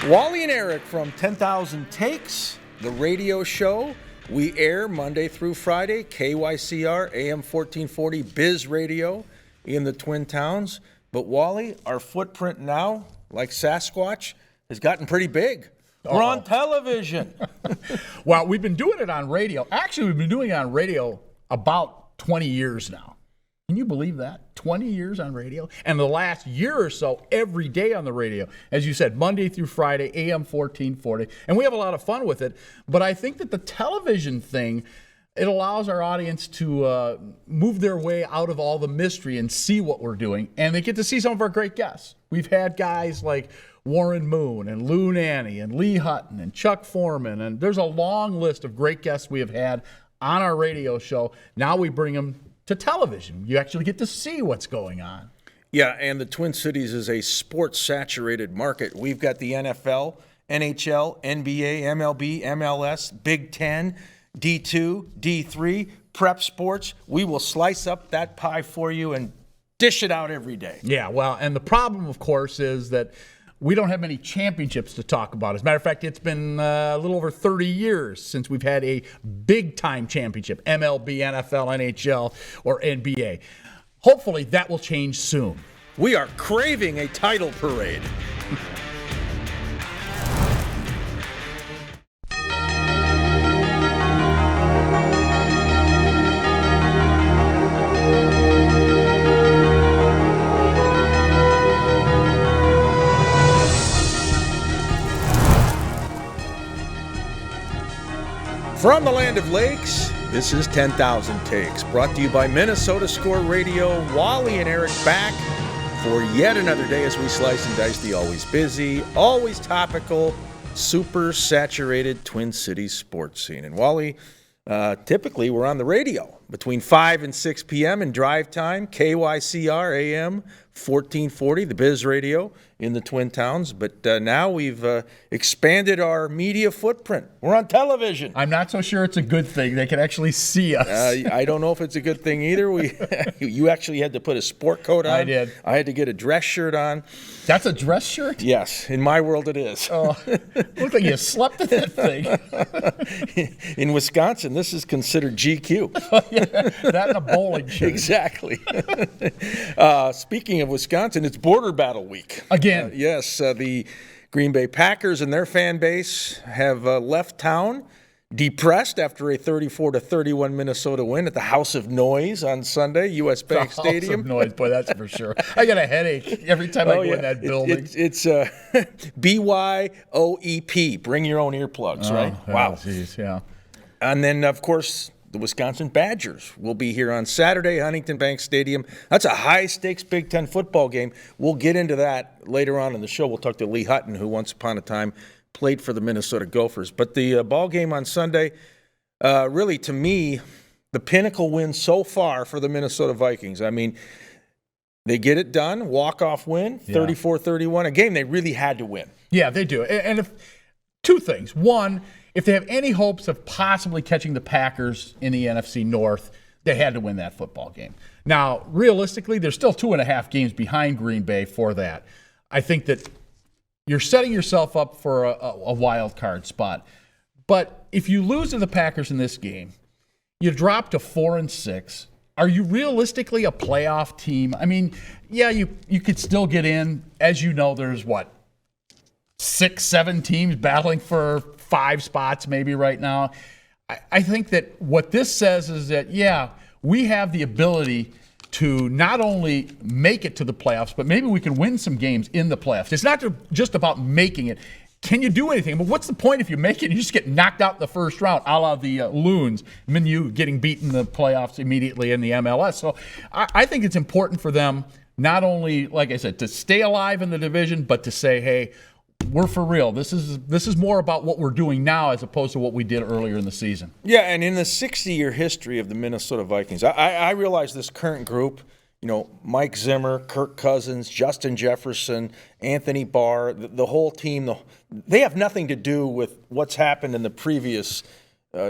Wally and Eric from 10,000 Takes, the radio show. We air Monday through Friday, KYCR, AM 1440, Biz Radio in the Twin Towns. But Wally, our footprint now, like Sasquatch, has gotten pretty big. We're on television. Well, we've been doing it on radio. Actually, we've been doing it on radio about 20 years now. Can you believe that? 20 years on radio? And the last year or so, every day on the radio. As you said, Monday through Friday, AM 1440. And we have a lot of fun with it. But I think that the television thing, it allows our audience to move their way out of all the mystery and see what we're doing. And they get to see some of our great guests. We've had guys like Warren Moon and Lou Nanny and Lee Hutton and Chuck Foreman. And there's a long list of great guests we have had on our radio show. Now we bring them to television. You actually get to see what's going on. Yeah, and the Twin Cities is a sports-saturated market. We've got the NFL, NHL, NBA, MLB, MLS, Big Ten, D2, D3, prep sports. We will slice up that pie for you and dish it out every day. Yeah, well, and the problem, of course, is that we don't have many championships to talk about. As a matter of fact, it's been a little over 30 years since we've had a big-time championship, MLB, NFL, NHL, or NBA. Hopefully, that will change soon. We are craving a title parade. From the land of lakes, this is 10,000 Takes, brought to you by Minnesota Score Radio. Wally and Eric back for yet another day as we slice and dice the always busy, always topical, super saturated Twin Cities sports scene. And Wally, typically we're on the radio between 5 and 6 p.m. in drive time, KYCR AM 1440, the Biz Radio in the Twin Towns. But now we've expanded our media footprint. We're on television. I'm not so sure it's a good thing. They can actually see us. I don't know if it's a good thing either. You actually had to put a sport coat on. I did. I had to get a dress shirt on. That's a dress shirt? Yes. In my world, it is. Oh, looks like you slept in that thing. In Wisconsin, this is considered GQ. Yeah, that and a bowling shirt. Exactly. Speaking of Wisconsin, it's Border Battle Week. Again. Yes, the Green Bay Packers and their fan base have left town depressed after a 34-31 Minnesota win at the House of Noise on Sunday, U.S. Bank Stadium. House of Noise, boy, that's for sure. I get a headache every time I go in that building. It's BYOEP, bring your own earplugs, right? Wow. Geez, yeah. And then, of course, the Wisconsin Badgers will be here on Saturday, Huntington Bank Stadium. That's a high-stakes Big Ten football game. We'll get into that later on in the show. We'll talk to Lee Hutton, who once upon a time played for the Minnesota Gophers. But the ball game on Sunday, really, to me, the pinnacle win so far for the Minnesota Vikings. I mean, they get it done, walk-off win, 34-31, a game they really had to win. Yeah, they do. And two things. One, if they have any hopes of possibly catching the Packers in the NFC North, they had to win that football game. Now, realistically, they're still 2.5 games behind Green Bay for that. I think that you're setting yourself up for a wild card spot. But if you lose to the Packers in this game, you drop to 4-6. Are you realistically a playoff team? I mean, yeah, you could still get in. As you know, there's 6, 7 teams battling for 5 spots maybe right now. I think that what this says is that, yeah, we have the ability to not only make it to the playoffs, but maybe we can win some games in the playoffs. It's not just about making it. Can you do anything? But what's the point if you make it and you just get knocked out in the first round, a la the Loons, Minu getting beaten in the playoffs immediately in the MLS? So I think it's important for them not only, like I said, to stay alive in the division, but to say, hey, we're for real. This is more about what we're doing now as opposed to what we did earlier in the season. Yeah, and in the 60-year history of the Minnesota Vikings, I realize this current group, Mike Zimmer, Kirk Cousins, Justin Jefferson, Anthony Barr, the whole team, they have nothing to do with what's happened in the previous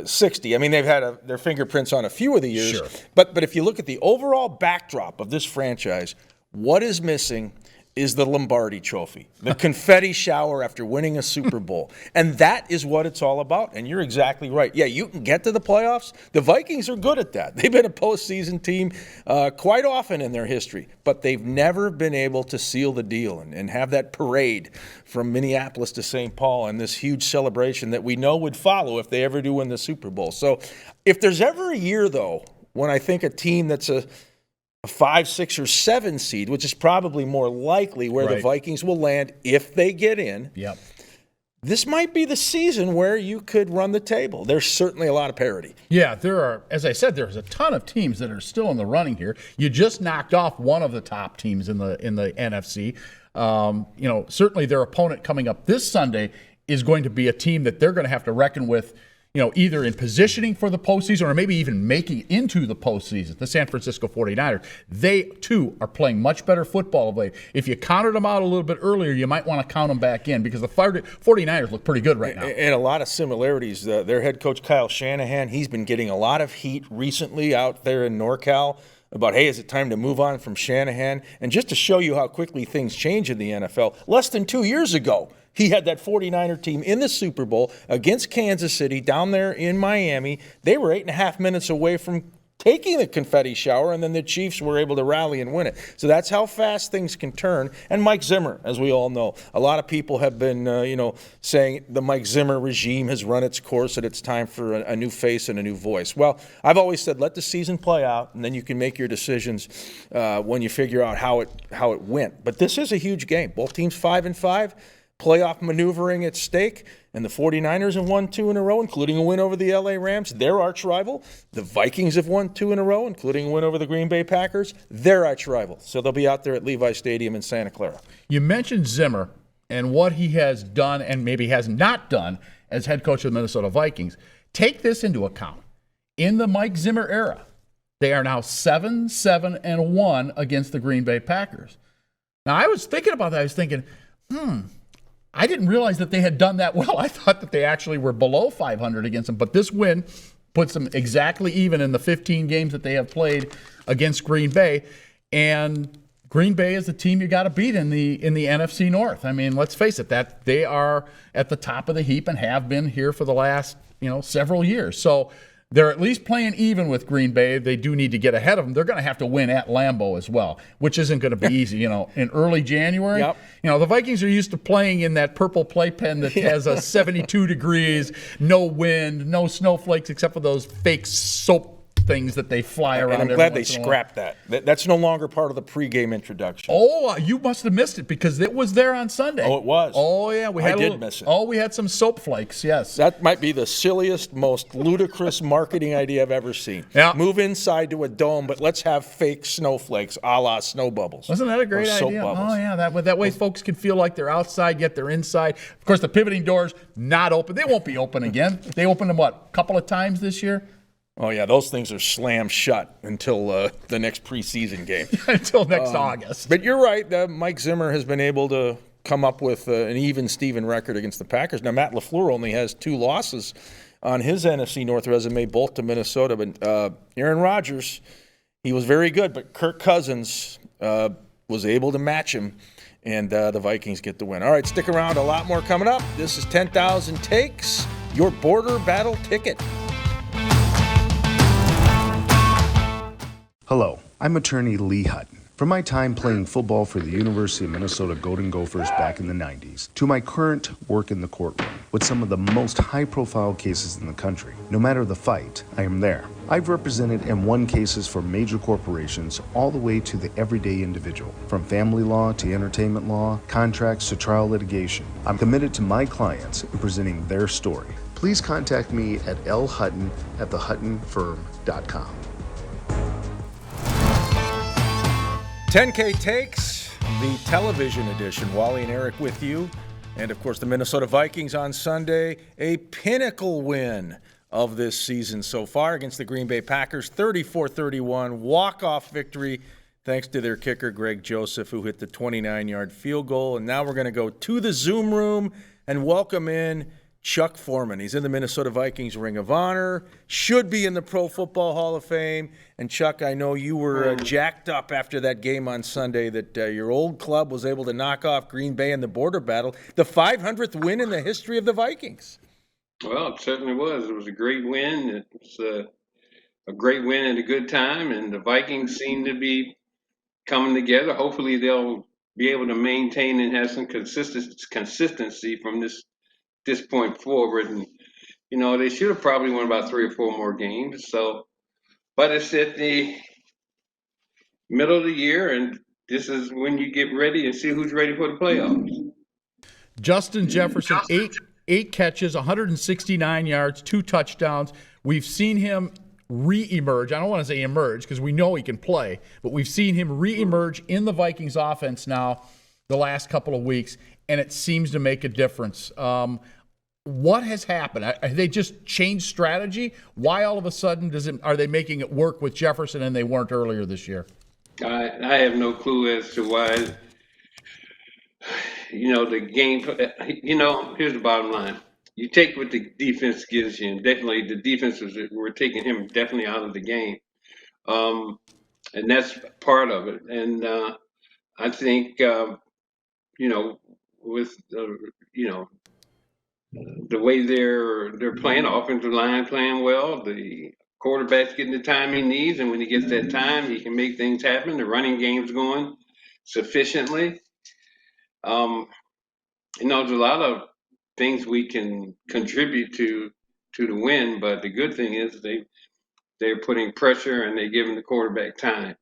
60. I mean, they've had their fingerprints on a few of the years. Sure. But if you look at the overall backdrop of this franchise, what is missing is the Lombardi Trophy, the confetti shower after winning a Super Bowl. And that is what it's all about. And you're exactly right. Yeah, you can get to the playoffs. The Vikings are good at that. They've been a postseason team quite often in their history, but they've never been able to seal the deal and have that parade from Minneapolis to St. Paul and this huge celebration that we know would follow if they ever do win the Super Bowl. So if there's ever a year, though, when I think a team that's a 5, 6, or 7 seed, which is probably more likely where the Vikings will land if they get in. Yep. This might be the season where you could run the table. There's certainly a lot of parity. Yeah, there are, as I said, there's a ton of teams that are still in the running here. You just knocked off one of the top teams in the NFC. Certainly their opponent coming up this Sunday is going to be a team that they're going to have to reckon with, either in positioning for the postseason or maybe even making it into the postseason, the San Francisco 49ers. They, too, are playing much better football of late. If you counted them out a little bit earlier, you might want to count them back in because the 49ers look pretty good right now. And a lot of similarities. Their head coach, Kyle Shanahan, he's been getting a lot of heat recently out there in NorCal about, hey, is it time to move on from Shanahan? And just to show you how quickly things change in the NFL, less than 2 years ago, he had that 49er team in the Super Bowl against Kansas City down there in Miami. They were 8.5 minutes away from taking the confetti shower, and then the Chiefs were able to rally and win it. So that's how fast things can turn. And Mike Zimmer, as we all know, a lot of people have been, saying the Mike Zimmer regime has run its course and it's time for a new face and a new voice. Well, I've always said let the season play out, and then you can make your decisions when you figure out how it went. But this is a huge game. Both teams 5-5. Playoff maneuvering at stake, and the 49ers have won 2 in a row, including a win over the LA Rams, their arch rival. The Vikings have won 2 in a row, including a win over the Green Bay Packers, their arch rival. So they'll be out there at Levi Stadium in Santa Clara. You mentioned Zimmer and what he has done and maybe has not done as head coach of the Minnesota Vikings. Take this into account. In the Mike Zimmer era, they are now 7-1 against the Green Bay Packers. Now, I was thinking about that. I was thinking, I didn't realize that they had done that well. I thought that they actually were below 500 against them. But this win puts them exactly even in the 15 games that they have played against Green Bay. And Green Bay is the team you got to beat in the NFC North. I mean, let's face it, that they are at the top of the heap and have been here for the last several years. So they're at least playing even with Green Bay. They do need to get ahead of them. They're going to have to win at Lambeau as well, which isn't going to be easy. In early January, the Vikings are used to playing in that purple playpen that has a 72 degrees, no wind, no snowflakes except for those fake soap things that they fly around. And I'm glad they scrapped that. That's no longer part of the pregame introduction. Oh, you must have missed it because it was there on Sunday. Oh, it was. Oh, yeah. I did miss it. Oh, we had some soap flakes, yes. That might be the silliest, most ludicrous marketing idea I've ever seen. Yeah. Move inside to a dome, but let's have fake snowflakes a la snow bubbles. Wasn't that a great idea? Bubbles. Oh, yeah. That way folks can feel like they're outside, yet they're inside. Of course, the pivoting doors, not open. They won't be open again. They opened them, a couple of times this year? Oh, yeah, those things are slammed shut until the next preseason game. Until next August. But you're right. Mike Zimmer has been able to come up with an even Steven record against the Packers. Now, Matt LaFleur only has 2 losses on his NFC North resume, both to Minnesota. But Aaron Rodgers, he was very good, but Kirk Cousins was able to match him, and the Vikings get the win. All right, stick around. A lot more coming up. This is 10,000 Takes, your border battle ticket. Hello, I'm attorney Lee Hutton. From my time playing football for the University of Minnesota Golden Gophers back in the 90s, to my current work in the courtroom with some of the most high-profile cases in the country. No matter the fight, I am there. I've represented and won cases for major corporations all the way to the everyday individual. From family law to entertainment law, contracts to trial litigation. I'm committed to my clients in presenting their story. Please contact me at lhutton@thehuttonfirm.com. 10K Takes, the television edition. Wally and Eric with you. And, of course, the Minnesota Vikings on Sunday. A pinnacle win of this season so far against the Green Bay Packers. 34-31, walk-off victory thanks to their kicker, Greg Joseph, who hit the 29-yard field goal. And now we're going to go to the Zoom room and welcome in Chuck Foreman. He's in the Minnesota Vikings Ring of Honor, should be in the Pro Football Hall of Fame. And Chuck, I know you were jacked up after that game on Sunday that your old club was able to knock off Green Bay in the border battle, the 500th win in the history of the Vikings. Well, it certainly was. It was a great win. It was a great win at a good time, and the Vikings seem to be coming together. Hopefully, they'll be able to maintain and have some consistency from this point forward. And they should have probably won about 3 or 4 more games. So, but it's at the middle of the year, and this is when you get ready and see who's ready for the playoffs. Justin Jefferson, eight catches, 169 yards, 2 touchdowns. We've seen him re-emerge. I don't want to say emerge because we know he can play, but we've seen him re-emerge in the Vikings offense now the last couple of weeks, and it seems to make a difference. What has happened? Have they just changed strategy? Why all of a sudden are they making it work with Jefferson and they weren't earlier this year? I have no clue as to why. The game. Here's the bottom line. You take what the defense gives you, and definitely the defenses were taking him definitely out of the game, and that's part of it. And I think with the way they're playing, offensive line playing well, the quarterback's getting the time he needs, and when he gets that time, he can make things happen. The running game's going sufficiently. There's a lot of things we can contribute to the win, but the good thing is they're putting pressure and they're giving the quarterback time.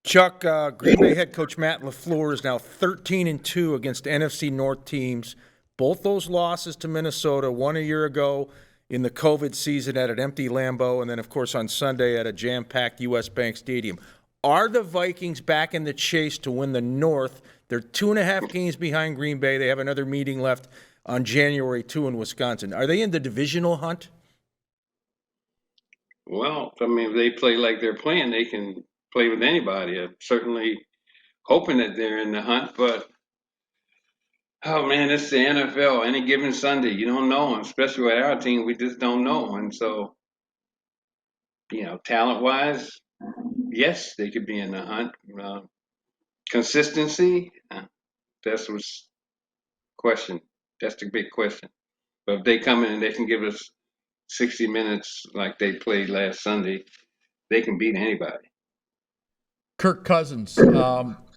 Chuck, Green Bay head coach Matt LaFleur is now 13-2 against NFC North teams. Both those losses to Minnesota, one a year ago in the COVID season at an empty Lambeau, and then, of course, on Sunday at a jam-packed U.S. Bank Stadium. Are the Vikings back in the chase to win the North? They're 2.5 games behind Green Bay. They have another meeting left on January 2 in Wisconsin. Are they in the divisional hunt? Well, if they play like they're playing, they can play with anybody. I'm certainly hoping that they're in the hunt, but oh man, it's the NFL. Any given Sunday, you don't know, and especially with our team, we just don't know. And so, talent-wise, yes, they could be in the hunt. Consistency, that's what's question. That's the big question. But if they come in and they can give us 60 minutes like they played last Sunday, they can beat anybody. Kirk Cousins,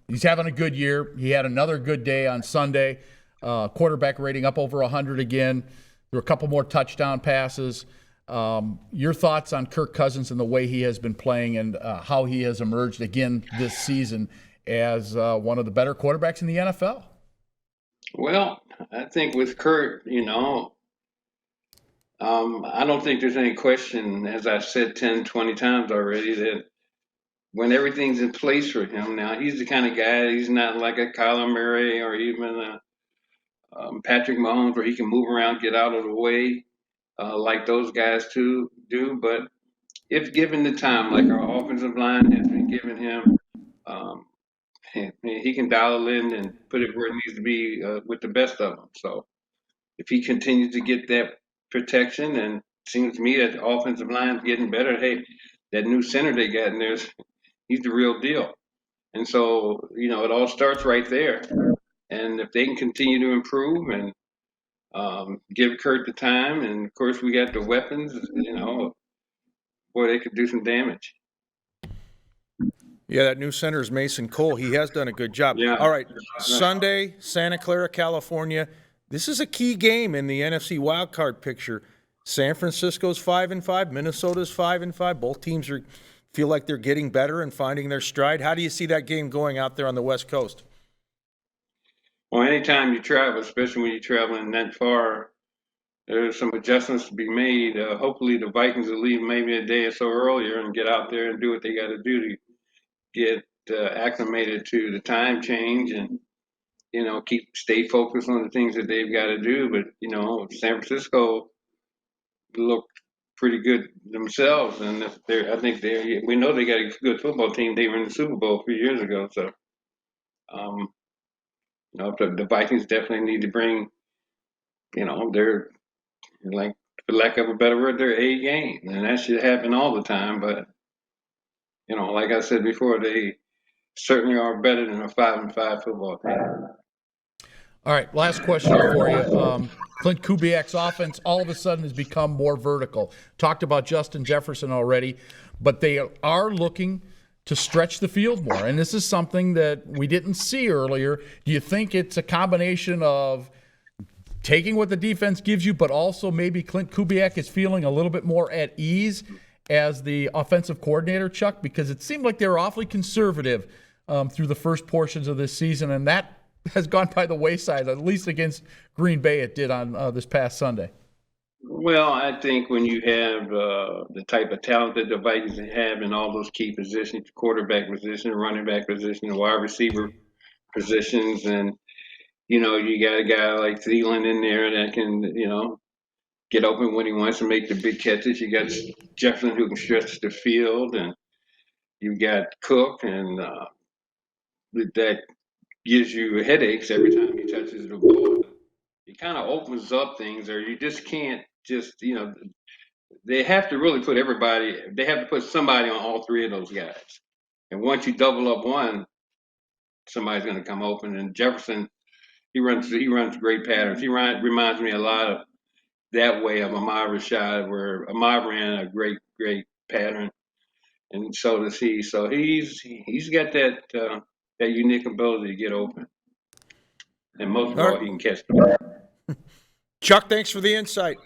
he's having a good year. He had another good day on Sunday. Quarterback rating up over 100 again. There were a couple more touchdown passes. Your thoughts on Kirk Cousins and the way he has been playing and how he has emerged again this season as one of the better quarterbacks in the NFL? Well, I think with Kurt, I don't think there's any question, as I've said 10, 20 times already, that when everything's in place for him now, he's the kind of guy, he's not like a Kyler Murray or even a Patrick Mahomes where he can move around, get out of the way like those guys too do. But if given the time, like our offensive line has been giving him, he can dial it in and put it where it needs to be with the best of them. So if he continues to get that protection, and it seems to me that the offensive line is getting better, hey, that new center they got in there, he's the real deal. And so, it all starts right there. And if they can continue to improve and give Kurt the time, and of course we got the weapons, boy, they could do some damage. Yeah, that new center is Mason Cole. He has done a good job. Yeah. All right, Sunday, Santa Clara, California. This is a key game in the NFC wildcard picture. San Francisco's 5-5, Minnesota's 5-5. Both teams feel like they're getting better and finding their stride. How do you see that game going out there on the West Coast? Well, anytime you travel, especially when you're traveling that far, there's some adjustments to be made. Hopefully the Vikings will leave maybe a day or so earlier and get out there and do what they got to do to get acclimated to the time change and, stay focused on the things that they've got to do. But, San Francisco looked pretty good themselves. And we know they got a good football team. They were in the Super Bowl a few years ago. So, the Vikings definitely need to bring they're like, for lack of a better word, they're A game, and that should happen all the time. But like I said before, they certainly are better than a 5-5 football team. All right, last question for you. Clint Kubiak's offense all of a sudden has become more vertical. Talked about Justin Jefferson already, but they are looking to stretch the field more. And this is something that we didn't see earlier. Do you think it's a combination of taking what the defense gives you, but also maybe Clint Kubiak is feeling a little bit more at ease as the offensive coordinator, Chuck? Because it seemed like they were awfully conservative through the first portions of this season, and that has gone by the wayside, at least against Green Bay it did on this past Sunday. Well, I think when you have the type of talent that the Vikings have in all those key positions, quarterback position, running back position, wide receiver positions, and you got a guy like Thielen in there that can, get open when he wants to make the big catches. You got Jefferson who can stretch the field, and you got Cook, and that gives you headaches every time he touches the ball. It kind of opens up things, or you just can't they have to really put they have to put somebody on all three of those guys. And once you double up one, somebody's going to come open. And Jefferson, he runs great patterns. He reminds me a lot of that way of Ahmad Rashad, where Ahmad ran a great pattern, and so does he. So he's got that unique ability to get open, and most of all, he can catch the ball. Chuck, thanks for the insight.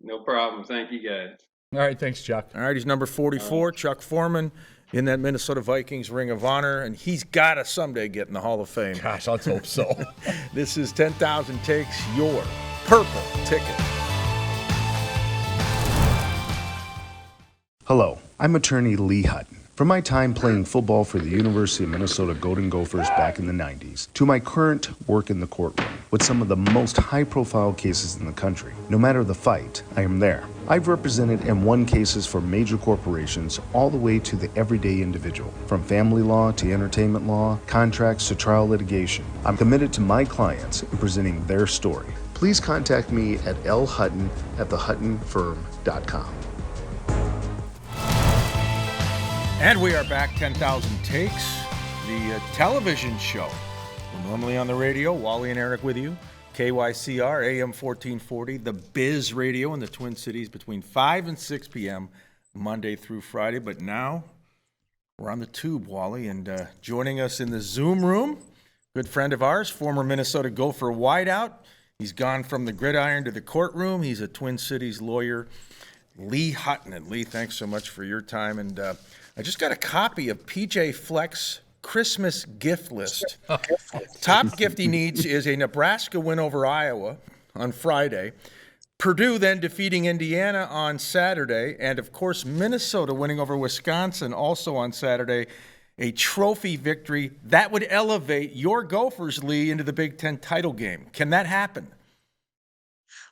No problem. Thank you, guys. All right, thanks, Chuck. All right, he's number 44, Chuck Foreman, in that Minnesota Vikings Ring of Honor, and he's got to someday get in the Hall of Fame. Gosh, let's hope so. This is 10,000 Takes, your purple ticket. Hello, I'm attorney Lee Hutton. From my time playing football for the University of Minnesota Golden Gophers back in the 90s, to my current work in the courtroom with some of the most high-profile cases in the country. No matter the fight, I am there. I've represented and won cases for major corporations all the way to the everyday individual. From family law to entertainment law, contracts to trial litigation. I'm committed to my clients in presenting their story. Please contact me at lhutton@thehuttonfirm.com. And we are back, 10,000 Takes, the television show. We're normally on the radio, Wally and Eric with you, KYCR, AM 1440, the Biz Radio in the Twin Cities between 5 and 6 p.m., Monday through Friday. But now we're on the tube, Wally, and joining us in the Zoom room, good friend of ours, former Minnesota Gopher wideout. He's gone from the gridiron to the courtroom. He's a Twin Cities lawyer, Lee Hutton. And Lee, thanks so much for your time. And I just got a copy of PJ Fleck's Christmas gift list. Top gift he needs is a Nebraska win over Iowa on Friday, Purdue then defeating Indiana on Saturday, and of course Minnesota winning over Wisconsin also on Saturday, a trophy victory that would elevate your Gophers, Lee, into the Big Ten title game. Can that happen?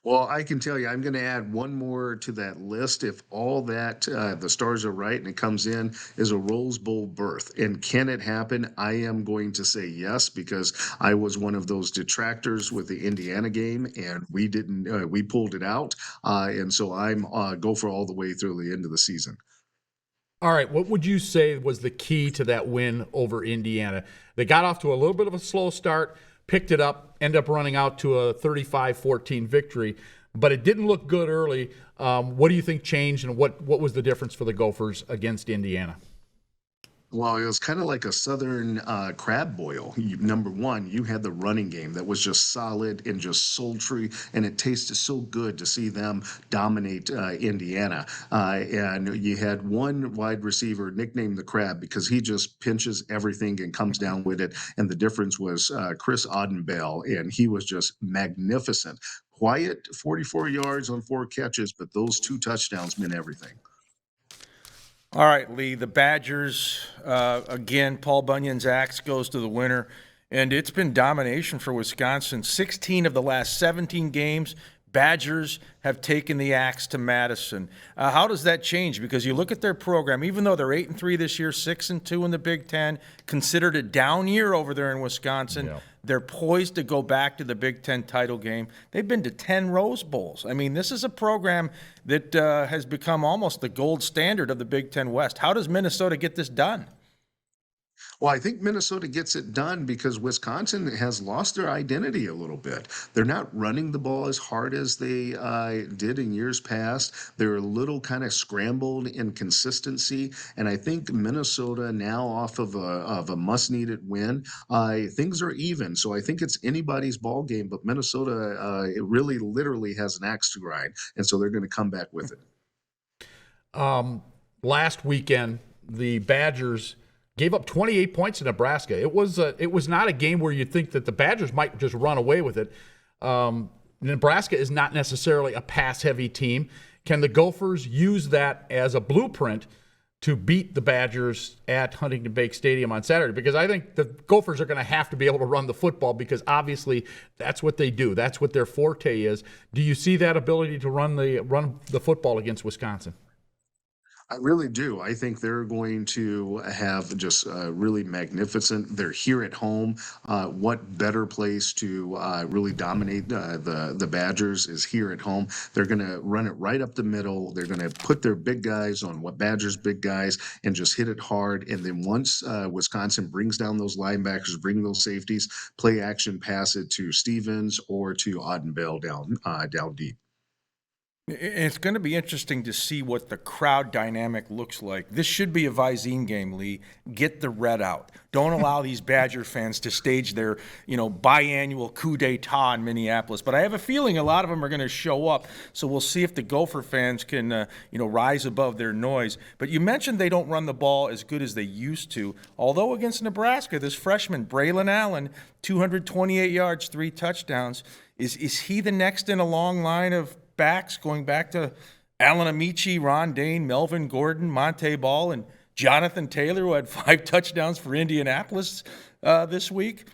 Well, I can tell you, I'm going to add one more to that list. If all that, the stars are right and it comes in, is a Rose Bowl berth. And can it happen? I am going to say yes, because I was one of those detractors with the Indiana game, and we didn't, we pulled it out. And so I'm Gopher all the way through the end of the season. All right, what would you say was the key to that win over Indiana? They got off to a little bit of a slow start, picked it up, ended up running out to a 35-14 victory, but it didn't look good early. What do you think changed, and what was the difference for the Gophers against Indiana? Well, it was kind of like a Southern crab boil. Number one, you had the running game that was just solid and just sultry, and it tasted so good to see them dominate Indiana. And you had one wide receiver nicknamed the Crab because he just pinches everything and comes down with it. And the difference was Chris Audenbell, and he was just magnificent. Quiet, 44 yards on 4 catches, but those 2 touchdowns meant everything. All right, Lee, the Badgers, again, Paul Bunyan's axe goes to the winner, and it's been domination for Wisconsin. 16 of the last 17 games, Badgers have taken the axe to Madison. How does that change? Because you look at their program, even though they're 8-3 this year, 6-2 in the Big Ten, considered a down year over there in Wisconsin. Yeah. They're poised to go back to the Big Ten title game. They've been to 10 Rose Bowls. I mean, this is a program that has become almost the gold standard of the Big Ten West. How does Minnesota get this done? Well, I think Minnesota gets it done because Wisconsin has lost their identity a little bit. They're not running the ball as hard as they did in years past. They're a little kind of scrambled in consistency, and I think Minnesota now, off of a must-needed win, things are even. So I think it's anybody's ball game, but Minnesota it really literally has an axe to grind, and so they're going to come back with it. Last weekend, the Badgers gave up 28 points to Nebraska. It was not a game where you'd think that the Badgers might just run away with it. Nebraska is not necessarily a pass-heavy team. Can the Gophers use that as a blueprint to beat the Badgers at Huntington Bank Stadium on Saturday? Because I think the Gophers are going to have to be able to run the football because obviously that's what they do. That's what their forte is. Do you see that ability to run the football against Wisconsin? I really do. I think they're going to have just really magnificent. They're here at home. What better place to really dominate the Badgers is here at home. They're going to run it right up the middle. They're going to put their big guys on what Badgers big guys and just hit it hard. And then once Wisconsin brings down those linebackers, bring those safeties, play action, pass it to Stevens or to Ottenbell down deep. It's going to be interesting to see what the crowd dynamic looks like. This should be a Visine game, Lee. Get the red out. Don't allow these Badger fans to stage their, biannual coup d'etat in Minneapolis. But I have a feeling a lot of them are going to show up. So we'll see if the Gopher fans can, rise above their noise. But you mentioned they don't run the ball as good as they used to. Although against Nebraska, this freshman, Braylon Allen, 228 yards, 3 touchdowns. Is he the next in a long line of backs going back to Alan Amici, Ron Dane, Melvin Gordon, Monte Ball, and Jonathan Taylor, who had 5 touchdowns for Indianapolis this week?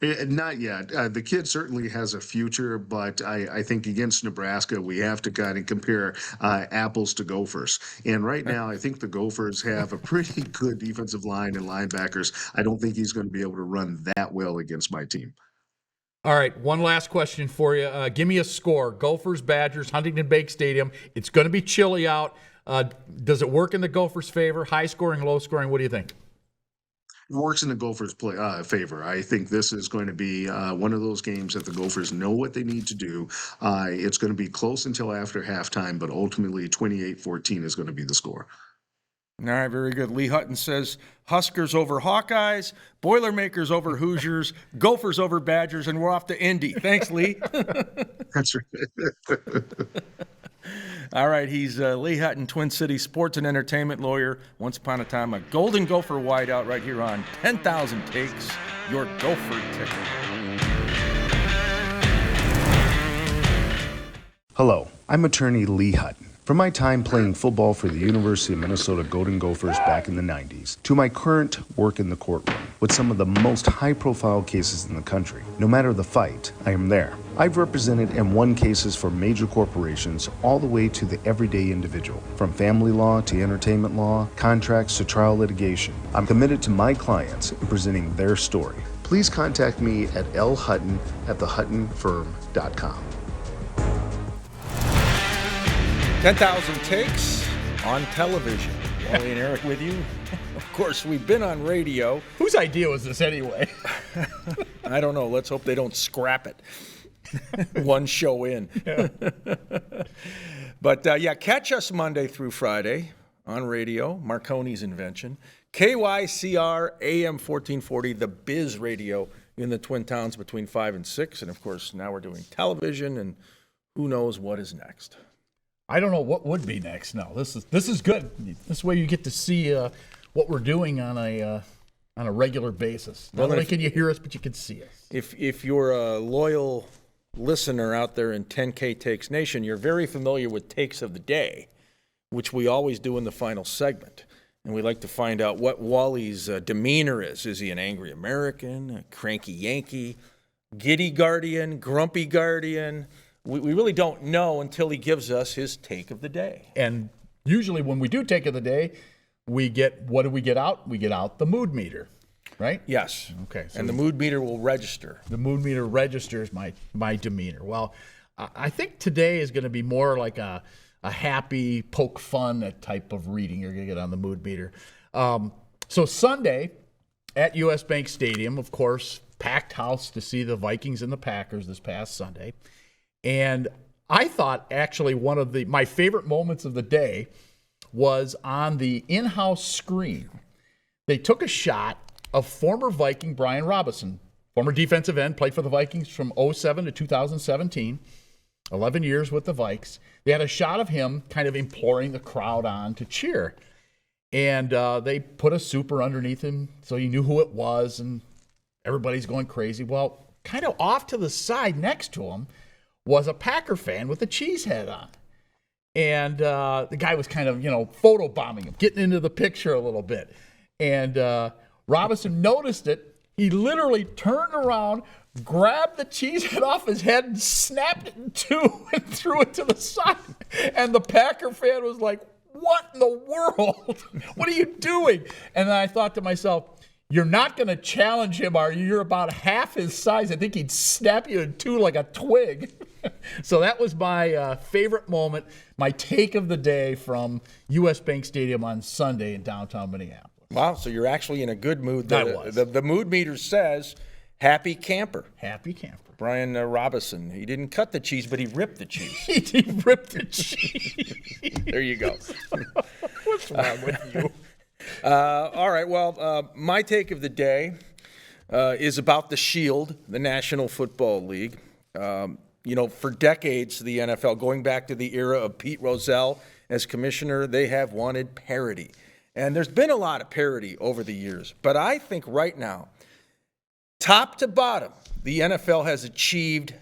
Not yet. The kid certainly has a future, but I think against Nebraska, we have to kind of compare apples to Gophers. And right now, I think the Gophers have a pretty good defensive line and linebackers. I don't think he's going to be able to run that well against my team. All right, one last question for you. Give me a score. Gophers, Badgers, Huntington Bank Stadium. It's going to be chilly out. Does it work in the Gophers' favor? High scoring, low scoring? What do you think? It works in the Gophers' favor. I think this is going to be one of those games that the Gophers know what they need to do. It's going to be close until after halftime, but ultimately 28-14 is going to be the score. All right, very good. Lee Hutton says Huskers over Hawkeyes, Boilermakers over Hoosiers, Gophers over Badgers, and we're off to Indy. Thanks, Lee. That's right. All right, he's Lee Hutton, Twin Cities sports and entertainment lawyer. Once upon a time, a Golden Gopher wideout right here on 10,000 Takes, your Gopher ticket. Hello, I'm attorney Lee Hutton. From my time playing football for the University of Minnesota Golden Gophers back in the 90s, to my current work in the courtroom with some of the most high-profile cases in the country. No matter the fight, I am there. I've represented and won cases for major corporations all the way to the everyday individual. From family law to entertainment law, contracts to trial litigation. I'm committed to my clients in presenting their story. Please contact me at lhutton@thehuttonfirm.com. 10,000 Takes on television. Wally and Eric with you. Of course, we've been on radio. Whose idea was this anyway? I don't know. Let's hope they don't scrap it. One show in. Yeah. But, catch us Monday through Friday on radio, Marconi's invention. KYCR AM 1440, the Biz Radio in the Twin Towns between 5 and 6. And, of course, now we're doing television, and who knows what is next. I don't know what would be next. No, this is good. This way you get to see what we're doing on a regular basis. Not only can you hear us, but you can see us. If you're a loyal listener out there in 10K Takes Nation, you're very familiar with Takes of the Day, which we always do in the final segment. And we like to find out what Wally's demeanor is. Is he an angry American, a cranky Yankee, giddy guardian, grumpy guardian? we really don't know until he gives us his take of the day. And usually when we do take of the day, what do we get out? We get out the mood meter, right? Yes. Okay. So and the mood meter will register. The mood meter registers my demeanor. Well, I think today is going to be more like a happy, poke fun type of reading you're going to get on the mood meter. So Sunday at U.S. Bank Stadium, of course, packed house to see the Vikings and the Packers this past Sunday. And I thought actually one of my favorite moments of the day was on the in-house screen. They took a shot of former Viking Brian Robinson, former defensive end, played for the Vikings from 2007 to 2017, 11 years with the Vikes. They had a shot of him kind of imploring the crowd on to cheer. And they put a super underneath him so you knew who it was, and everybody's going crazy. Well, kind of off to the side next to him was a Packer fan with a cheese head on. And the guy was kind of, photobombing him, getting into the picture a little bit. And Robinson noticed it. He literally turned around, grabbed the cheese head off his head, and snapped it in two and threw it to the side. And the Packer fan was like, "What in the world? What are you doing?" And then I thought to myself, you're not going to challenge him, are you? You're about half his size. I think he'd snap you in two like a twig. So that was my favorite moment, my take of the day from U.S. Bank Stadium on Sunday in downtown Minneapolis. Wow, so you're actually in a good mood. I was. The mood meter says happy camper. Happy camper. Brian Robinson. He didn't cut the cheese, but he ripped the cheese. He ripped the cheese. There you go. What's wrong with you? All right, well, my take of the day is about the Shield, the National Football League. For decades, the NFL, going back to the era of Pete Rozelle as commissioner, they have wanted parity. And there's been a lot of parity over the years. But I think right now, top to bottom, the NFL has achieved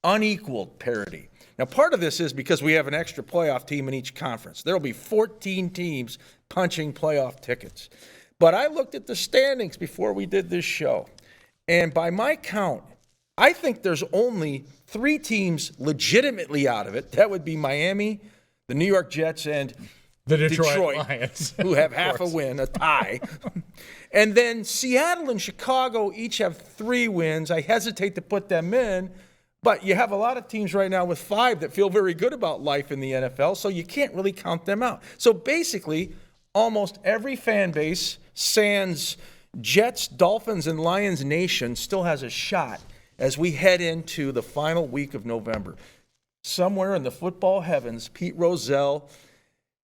unequaled parity. Now, part of this is because we have an extra playoff team in each conference. There will be 14 teams punching playoff tickets. But I looked at the standings before we did this show, and by my count, I think there's only 3 teams legitimately out of it. That would be Miami, the New York Jets, and the Detroit Lions, who have half a win, a tie. And then Seattle and Chicago each have 3 wins. I hesitate to put them in, but you have a lot of teams right now with 5 that feel very good about life in the NFL, so you can't really count them out. So basically, almost every fan base, sans Jets, Dolphins, and Lions Nation, still has a shot as we head into the final week of November. Somewhere in the football heavens, Pete Rozelle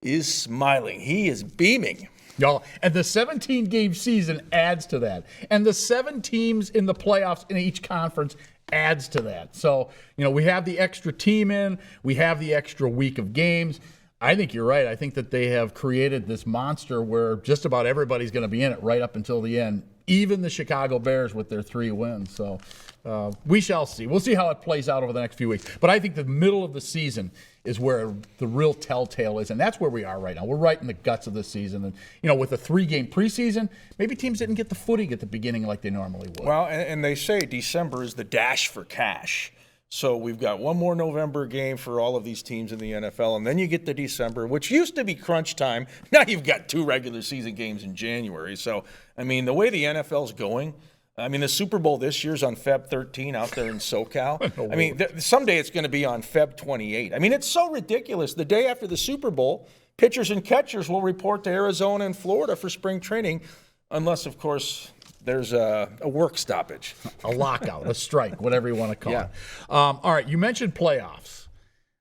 is smiling. He is beaming. Y'all, and the 17-game season adds to that. And the 7 teams in the playoffs in each conference adds to that. So, we have the extra team in. We have the extra week of games. I think you're right. I think that they have created this monster where just about everybody's going to be in it right up until the end, even the Chicago Bears with their 3 wins. So we shall see. We'll see how it plays out over the next few weeks. But I think the middle of the season is where the real telltale is, and that's where we are right now. We're right in the guts of the season. And, with a 3-game preseason, maybe teams didn't get the footing at the beginning like they normally would. Well, and they say December is the dash for cash. So we've got one more November game for all of these teams in the NFL, and then you get to December, which used to be crunch time. Now you've got 2 regular season games in January. So, the way the NFL's going, the Super Bowl this year's on Feb 13 out there in SoCal. Someday it's going to be on Feb 28. It's so ridiculous. The day after the Super Bowl, pitchers and catchers will report to Arizona and Florida for spring training, unless, of course, there's a work stoppage. A lockout, a strike, whatever you want to call it. All right, you mentioned playoffs.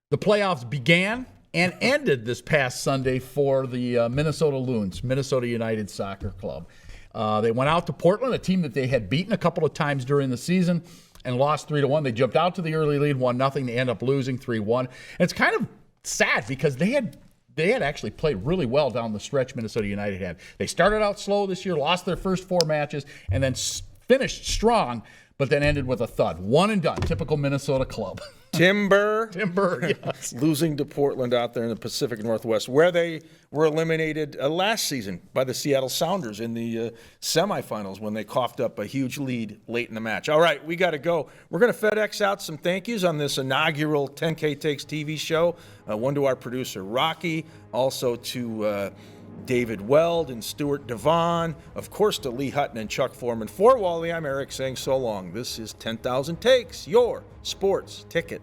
The playoffs began and ended this past Sunday for the Minnesota Loons, Minnesota United Soccer Club. They went out to Portland, a team that they had beaten a couple of times during the season, and lost 3-1. They jumped out to the early lead, 1-0. They end up losing 3-1. And it's kind of sad because they had actually played really well down the stretch, Minnesota United had. They started out slow this year, lost their first 4 matches, and then finished strong, but then ended with a thud. One and done, typical Minnesota club. Timber. yes. Losing to Portland out there in the Pacific Northwest, where they were eliminated last season by the Seattle Sounders in the semifinals when they coughed up a huge lead late in the match. All right, we got to go. We're going to FedEx out some thank yous on this inaugural 10K Takes TV show. One to our producer, Rocky, also to David Weld and Stuart Devon, of course to Lee Hutton and Chuck Foreman. For Wally, I'm Eric saying so long. This is 10,000 Takes, your sports ticket.